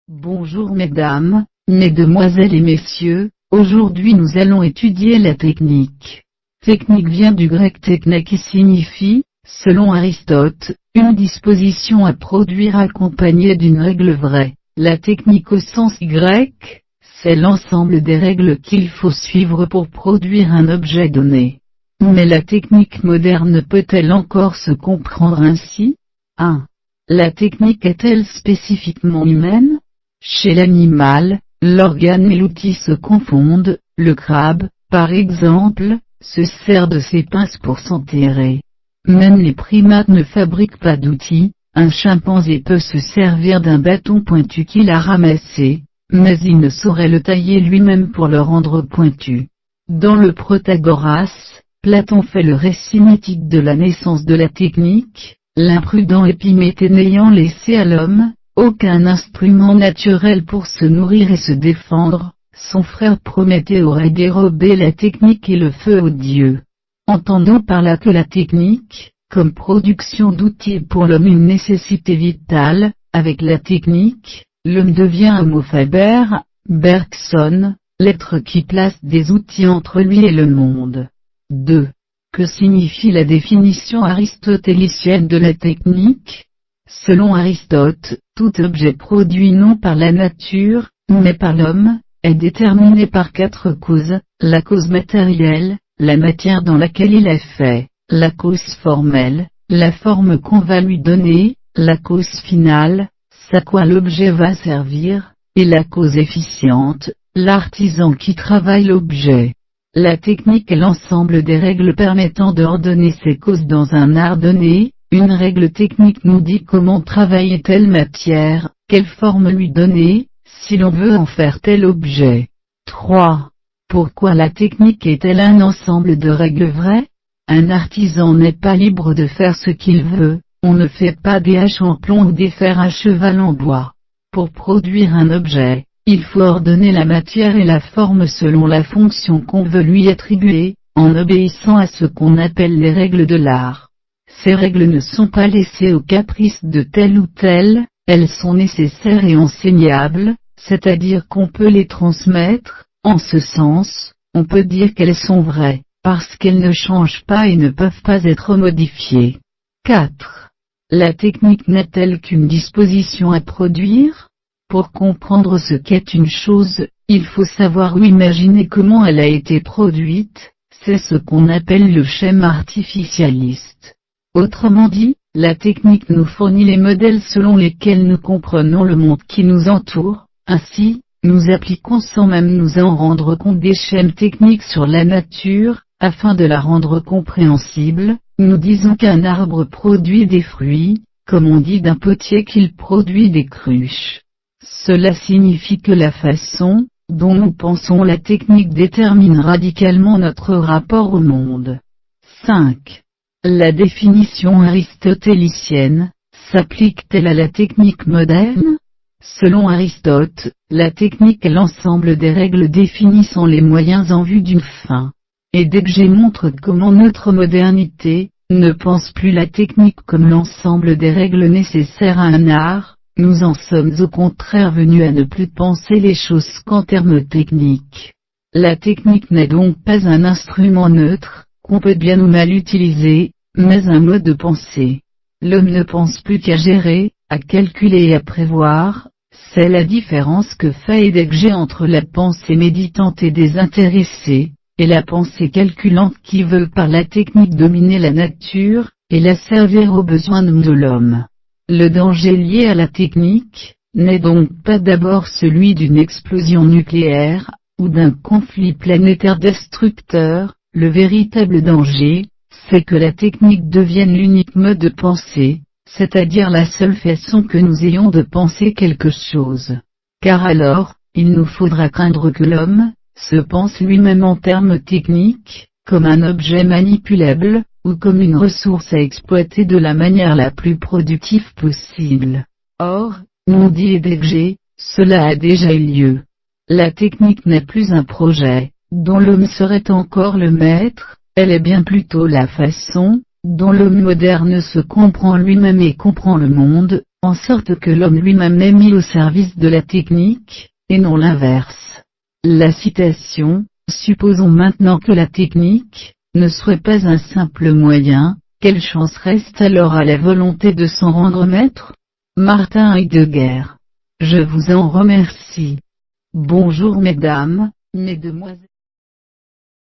Bonjour mesdames, mesdemoiselles et messieurs, aujourd'hui nous allons étudier la technique. Technique vient du grec techne qui signifie, selon Aristote, une disposition à produire accompagnée d'une règle vraie. La technique au sens grec, c'est l'ensemble des règles qu'il faut suivre pour produire un objet donné. Mais la technique moderne peut-elle encore se comprendre ainsi? 1. La technique est-elle spécifiquement humaine? Chez l'animal, l'organe et l'outil se confondent. Le crabe, par exemple, se sert de ses pinces pour s'enterrer. Même les primates ne fabriquent pas d'outils. Un chimpanzé peut se servir d'un bâton pointu qu'il a ramassé, mais il ne saurait le tailler lui-même pour le rendre pointu. Dans le Protagoras, Platon fait le récit mythique de la naissance de la technique, l'imprudent Épiméthée n'ayant laissé à l'homme aucun instrument naturel pour se nourrir et se défendre. Son frère Prométhée aurait dérobé la technique et le feu aux dieux. Entendons par là que la technique, comme production d'outils pour l'homme une nécessité vitale, avec la technique, l'homme devient homo faber, Bergson, l'être qui place des outils entre lui et le monde. 2. Que signifie la définition aristotélicienne de la technique? Selon Aristote, tout objet produit non par la nature, mais par l'homme, est déterminé par 4 causes: la cause matérielle, la matière dans laquelle il est fait; la cause formelle, la forme qu'on va lui donner; la cause finale, à quoi l'objet va servir; et la cause efficiente, l'artisan qui travaille l'objet. La technique est l'ensemble des règles permettant d'ordonner ces causes dans un art donné. Une règle technique nous dit comment travailler telle matière, quelle forme lui donner, si l'on veut en faire tel objet. 3. Pourquoi la technique est-elle un ensemble de règles vraies? Un artisan n'est pas libre de faire ce qu'il veut. On ne fait pas des haches en plomb ou des fers à cheval en bois. Pour produire un objet, il faut ordonner la matière et la forme selon la fonction qu'on veut lui attribuer, en obéissant à ce qu'on appelle les règles de l'art. Ces règles ne sont pas laissées au caprice de tel ou tel, elles sont nécessaires et enseignables, c'est-à-dire qu'on peut les transmettre. En ce sens, on peut dire qu'elles sont vraies, parce qu'elles ne changent pas et ne peuvent pas être modifiées. 4. La technique n'est-elle qu'une disposition à produire? Pour comprendre ce qu'est une chose, il faut savoir ou imaginer comment elle a été produite, c'est ce qu'on appelle le schéma artificialiste. Autrement dit, la technique nous fournit les modèles selon lesquels nous comprenons le monde qui nous entoure. Ainsi, nous appliquons sans même nous en rendre compte des schèmes techniques sur la nature, afin de la rendre compréhensible. Nous disons qu'un arbre produit des fruits, comme on dit d'un potier qu'il produit des cruches. Cela signifie que la façon dont nous pensons la technique détermine radicalement notre rapport au monde. 5. La définition aristotélicienne s'applique-t-elle à la technique moderne? Selon Aristote, la technique est l'ensemble des règles définissant les moyens en vue d'une fin. Et Degge montre comment notre modernité ne pense plus la technique comme l'ensemble des règles nécessaires à un art. Nous en sommes au contraire venus à ne plus penser les choses qu'en termes techniques. La technique n'est donc pas un instrument neutre, qu'on peut bien ou mal utiliser, mais un mode de pensée. L'homme ne pense plus qu'à gérer, à calculer et à prévoir. C'est la différence que fait Heidegger entre la pensée méditante et désintéressée, et la pensée calculante qui veut par la technique dominer la nature, et la servir aux besoins de l'homme. Le danger lié à la technique n'est donc pas d'abord celui d'une explosion nucléaire, ou d'un conflit planétaire destructeur. Le véritable danger, c'est que la technique devienne l'unique mode de pensée, c'est-à-dire la seule façon que nous ayons de penser quelque chose. Car alors, il nous faudra craindre que l'homme se pense lui-même en termes techniques, comme un objet manipulable, ou comme une ressource à exploiter de la manière la plus productive possible. Or, nous dit Heidegger, cela a déjà eu lieu. La technique n'est plus un projet dont l'homme serait encore le maître, elle est bien plutôt la façon dont l'homme moderne se comprend lui-même et comprend le monde. en sorte que l'homme lui-même est mis au service de la technique, et non l'inverse. La citation, supposons maintenant que la technique ne soit pas un simple moyen, quelle chance reste alors à la volonté de s'en rendre maître? Martin Heidegger. Je vous en remercie. Bonjour mesdames, mesdemoiselles.